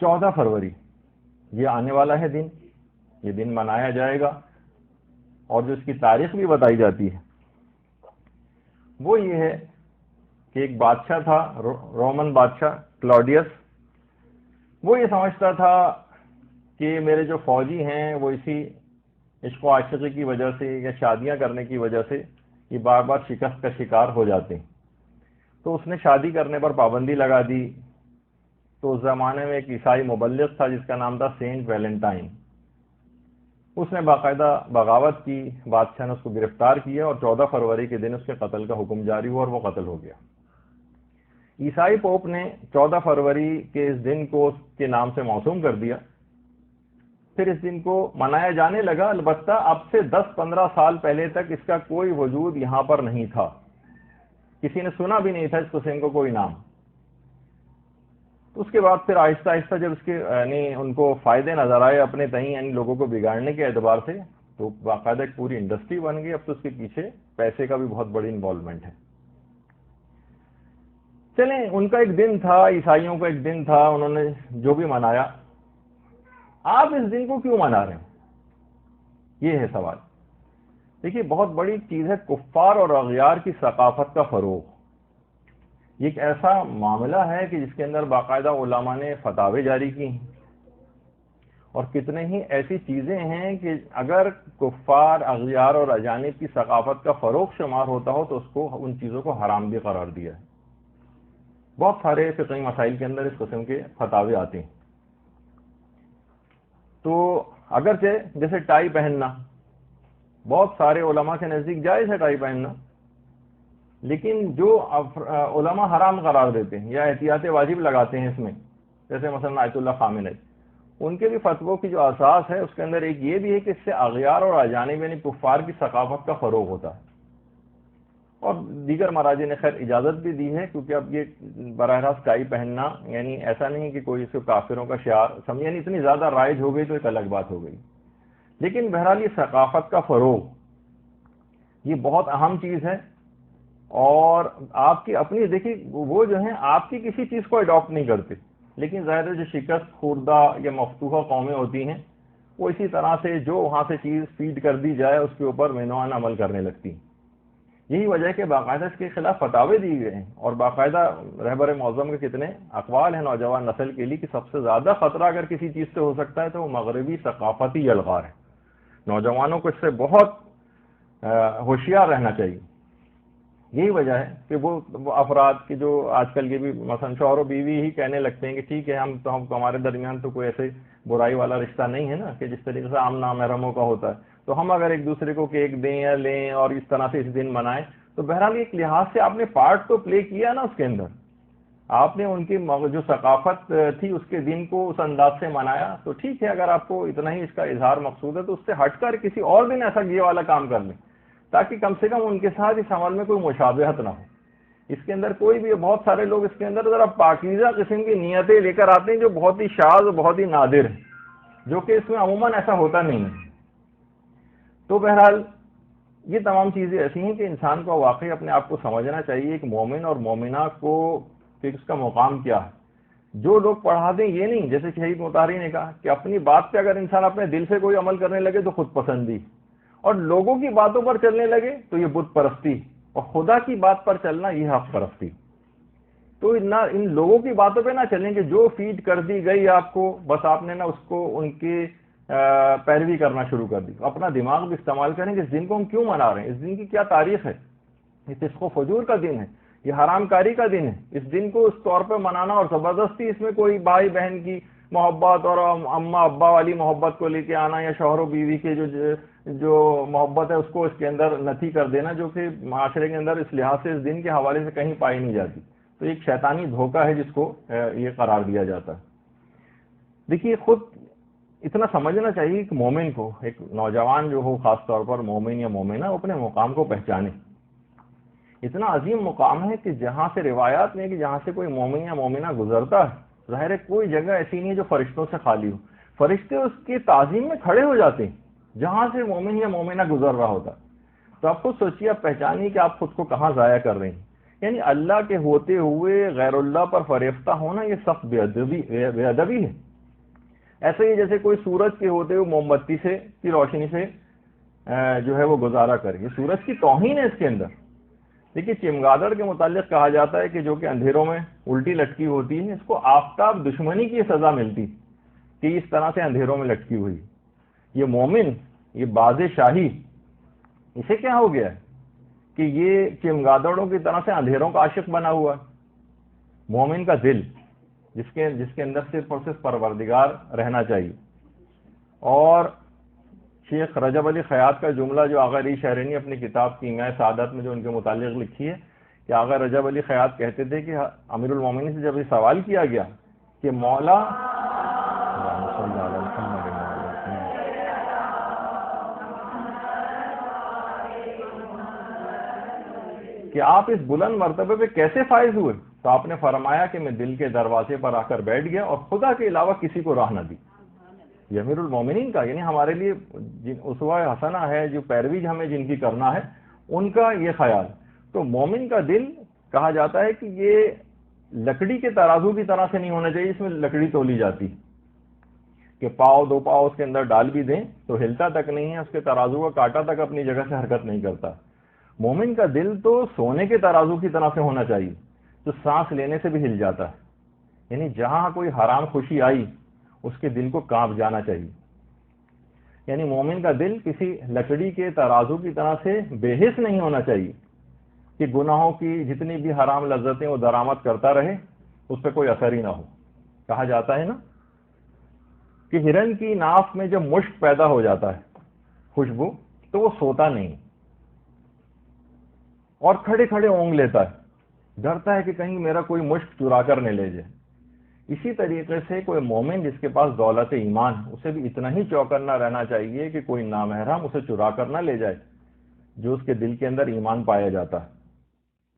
14 فروری یہ آنے والا ہے دن، یہ دن منایا جائے گا، اور جو اس کی تاریخ بھی بتائی جاتی ہے وہ یہ ہے کہ ایک بادشاہ تھا، رومن بادشاہ کلاڈیس. وہ یہ سمجھتا تھا کہ میرے جو فوجی ہیں وہ اسی عشق و عاشقی کی وجہ سے یا شادیاں کرنے کی وجہ سے یہ بار بار شکست کا شکار ہو جاتے ہیں. تو اس نے شادی کرنے پر پابندی لگا دی. تو اس زمانے میں ایک عیسائی مبلغ تھا جس کا نام تھا سینٹ ویلنٹائن. اس نے باقاعدہ بغاوت کی، بادشاہ نے اس کو گرفتار کیا اور 14 فروری کے دن اس کے قتل کا حکم جاری ہوا اور وہ قتل ہو گیا. عیسائی پوپ نے 14 فروری کے اس دن کو اس کے نام سے موسوم کر دیا. پھر اس دن کو منایا جانے لگا، البتہ اب سے 10-15 سال پہلے تک اس کا کوئی وجود یہاں پر نہیں تھا، کسی نے سنا بھی نہیں تھا اس قسم کو کوئی نام. اس کے بعد پھر آہستہ آہستہ جب اس کے یعنی ان کو فائدے نظر آئے اپنے تئیں، یعنی لوگوں کو بگاڑنے کے اعتبار سے، تو باقاعدہ ایک پوری انڈسٹری بن گئی. اب تو اس کے پیچھے پیسے کا بھی بہت بڑی انوالومنٹ ہے. چلیں، ان کا ایک دن تھا، عیسائیوں کا ایک دن تھا، انہوں نے جو بھی منایا. آپ اس دن کو کیوں منا رہے ہیں؟ یہ ہے سوال. دیکھیے، بہت بڑی چیز ہے کفار اور اغیار کی ثقافت کا فروغ. یہ ایک ایسا معاملہ ہے کہ جس کے اندر باقاعدہ علماء نے فتاوے جاری کی ہیں، اور کتنے ہی ایسی چیزیں ہیں کہ اگر کفار، اغیار اور اجانب کی ثقافت کا فروغ شمار ہوتا ہو تو اس کو، ان چیزوں کو حرام بھی قرار دیا ہے. بہت سارے فقہی مسائل کے اندر اس قسم کے فتاوے آتے ہیں. تو اگرچہ جیسے ٹائی پہننا بہت سارے علماء کے نزدیک جائز ہے ٹائی پہننا، لیکن جو علماء حرام قرار دیتے ہیں یا احتیاط واجب لگاتے ہیں اس میں، جیسے مثلا آیت اللہ خامنہ، ان کے بھی فتووں کی جو اساس ہے اس کے اندر ایک یہ بھی ہے کہ اس سے اغیار اور اجانب یعنی کفار کی ثقافت کا فروغ ہوتا ہے. اور دیگر مراجع نے خیر اجازت بھی دی ہے، کیونکہ اب یہ براہ راست ٹائی پہننا یعنی ایسا نہیں کہ کوئی اس کو کافروں کا شعار سمجھ، یعنی اتنی زیادہ رائج ہو گئی تو ایک الگ بات ہو گئی. لیکن بہرحال یہ ثقافت کا فروغ یہ بہت اہم چیز ہے. اور آپ کی اپنی دیکھیے، وہ جو ہیں آپ کی کسی چیز کو اڈاپٹ نہیں کرتے، لیکن ظاہر ہے جو شکست خوردہ یا مفتوحہ قومیں ہوتی ہیں وہ اسی طرح سے جو وہاں سے چیز فیڈ کر دی جائے اس کے اوپر مینوان عمل کرنے لگتی ہیں. یہی وجہ ہے کہ باقاعدہ اس کے خلاف فتاوے دیے گئے ہیں، اور باقاعدہ رہبر معظم کے کتنے اقوال ہیں نوجوان نسل کے لیے کہ سب سے زیادہ خطرہ اگر کسی چیز سے ہو سکتا ہے تو وہ مغربی ثقافتی الغار ہے. نوجوانوں کو اس سے بہت ہوشیار رہنا چاہیے. یہی وجہ ہے کہ وہ افراد کے جو آج کل یہ بھی مثلا شوہر و بیوی ہی کہنے لگتے ہیں کہ ٹھیک ہے ہم ہمارے درمیان تو کوئی ایسے برائی والا رشتہ نہیں ہے نا کہ جس طریقے سے عام نامحرموں کا ہوتا ہے، تو ہم اگر ایک دوسرے کو کیک دیں یا لیں اور اس طرح سے اس دن منائیں تو بہرحال ایک لحاظ سے آپ نے پارٹ تو پلے کیا نا اس کے اندر. آپ نے ان کی جو ثقافت تھی اس کے دن کو اس انداز سے منایا، تو ٹھیک ہے اگر آپ کو اتنا ہی اس کا اظہار مقصود ہے تو اس سے ہٹ کر کسی اور دن ایسا یہ والا کام کر لیں، تاکہ کم سے کم ان کے ساتھ اس عمل میں کوئی مشابہت نہ ہو. اس کے اندر کوئی بھی، بہت سارے لوگ اس کے اندر ذرا پاکیزہ قسم کی نیتیں لے کر آتے ہیں جو بہت ہی شاذ، بہت ہی نادر ہیں، جو کہ اس میں عموماً ایسا ہوتا نہیں ہے. تو بہرحال یہ تمام چیزیں ایسی ہیں کہ انسان کو واقعی اپنے آپ کو سمجھنا چاہیے کہ مومن اور مومنہ کو کہ اس کا مقام کیا ہے. جو لوگ پڑھا دیں یہ نہیں، جیسے شہید مطہری نے کہا کہ اپنی بات پہ اگر انسان اپنے دل سے کوئی عمل کرنے لگے تو خود پسندی، اور لوگوں کی باتوں پر چلنے لگے تو یہ بت پرستی، اور خدا کی بات پر چلنا یہ حق پرستی. تو ان لوگوں کی باتوں پہ نہ چلیں کہ جو فیڈ کر دی گئی آپ کو بس آپ نے نا اس کو ان کی پیروی کرنا شروع کر دی. اپنا دماغ بھی استعمال کریں کہ اس دن کو ہم کیوں منا رہے ہیں، اس دن کی کیا تاریخ ہے. یہ فسق و فجور کا دن ہے، یہ حرام کاری کا دن ہے. اس دن کو اس طور پہ منانا اور زبردستی اس میں کوئی بھائی بہن کی محبت اور اماں ابا والی محبت کو لے کے آنا، یا شوہر و بیوی کے جو محبت ہے اس کو اس کے اندر نتھی کر دینا، جو کہ معاشرے کے اندر اس لحاظ سے اس دن کے حوالے سے کہیں پائی نہیں جاتی، تو ایک شیطانی دھوکہ ہے جس کو یہ قرار دیا جاتا ہے. دیکھیے، خود اتنا سمجھنا چاہیے کہ مومن کو، ایک نوجوان جو ہو خاص طور پر مومن یا مومنہ، اپنے مقام کو پہچانے. اتنا عظیم مقام ہے کہ جہاں سے روایات میں کہ جہاں سے کوئی مومن یا مومنہ گزرتا ہے، ظاہر ہے کوئی جگہ ایسی نہیں ہے جو فرشتوں سے خالی ہو. فرشتے اس کی تعظیم میں کھڑے ہو جاتے ہیں جہاں سے مومن یا مومنہ گزر رہا ہوتا. تو آپ خود سوچیے، آپ پہچانیے کہ آپ خود کو کہاں ضائع کر رہے ہیں. یعنی اللہ کے ہوتے ہوئے غیر اللہ پر فریفتہ ہونا یہ سخت بے ادبی ہے. ایسے ہی جیسے کوئی سورج کے ہوتے ہوئے موم بتی سے کی روشنی سے جو ہے وہ گزارا کرے، یہ سورج کی توہین ہے اس کے اندر۔ دیکھیے چمگادڑ کے متعلق کہا جاتا ہے کہ جو کہ اندھیروں میں الٹی لٹکی ہوتی ہے، اس کو آفتاب دشمنی کی سزا ملتی کہ اس طرح سے اندھیروں میں لٹکی ہوئی۔ یہ مومن، یہ باز شاہی، اسے کیا ہو گیا ہے کہ یہ چمگادڑوں کی طرح سے اندھیروں کا عاشق بنا ہوا ہے۔ مومن کا دل جس کے اندر صرف اور صرف پروردگار رہنا چاہیے۔ اور شیخ رجب علی خیاط کا جملہ جو آغا علی شہرینی اپنی کتاب کیمیائے سعادت میں جو ان کے متعلق لکھی ہے کہ آغا رجب علی خیاط کہتے تھے کہ امیر المومنین سے جب یہ سوال کیا گیا کہ مولا کہ آپ اس بلند مرتبے پہ کیسے فائز ہوئے، تو آپ نے فرمایا کہ میں دل کے دروازے پر آ کر بیٹھ گیا اور خدا کے علاوہ کسی کو راہ نہ دی۔ یہ امیر المومنین کا، یعنی ہمارے لیے اسوہ حسنہ ہے، جو پیروی ہمیں جن کی کرنا ہے، ان کا یہ خیال۔ تو مومن کا دل کہا جاتا ہے کہ یہ لکڑی کے ترازو کی طرح سے نہیں ہونا چاہیے اس میں لکڑی تولی جاتی کہ پاؤ دو پاؤ اس کے اندر ڈال بھی دیں تو ہلتا تک نہیں ہے، اس کے ترازو کا کانٹا تک اپنی جگہ سے حرکت نہیں کرتا۔ مومن کا دل تو سونے کے ترازو کی طرح سے ہونا چاہیے جو سانس لینے سے بھی ہل جاتا ہے، یعنی جہاں کوئی حرام خوشی آئی اس کے دل کو کانپ جانا چاہیے۔ یعنی مومن کا دل کسی لکڑی کے ترازو کی طرح سے بے حس نہیں ہونا چاہیے کہ گناہوں کی جتنی بھی حرام لذتیں وہ درآمد کرتا رہے، اس پہ کوئی اثر ہی نہ ہو۔ کہا جاتا ہے نا کہ ہرن کی ناف میں جب مشک پیدا ہو جاتا ہے، خوشبو، تو وہ سوتا نہیں اور کھڑے کھڑے اونگ لیتا ہے، ڈرتا ہے کہ کہیں میرا کوئی مشک چرا کر نہ لے جائے۔ اسی طریقے سے کوئی مومن جس کے پاس دولت ایمان، اسے بھی اتنا ہی چوکنا رہنا چاہیے کہ کوئی نامحرم اسے چرا کر نہ لے جائے جو اس کے دل کے اندر ایمان پایا جاتا ہے۔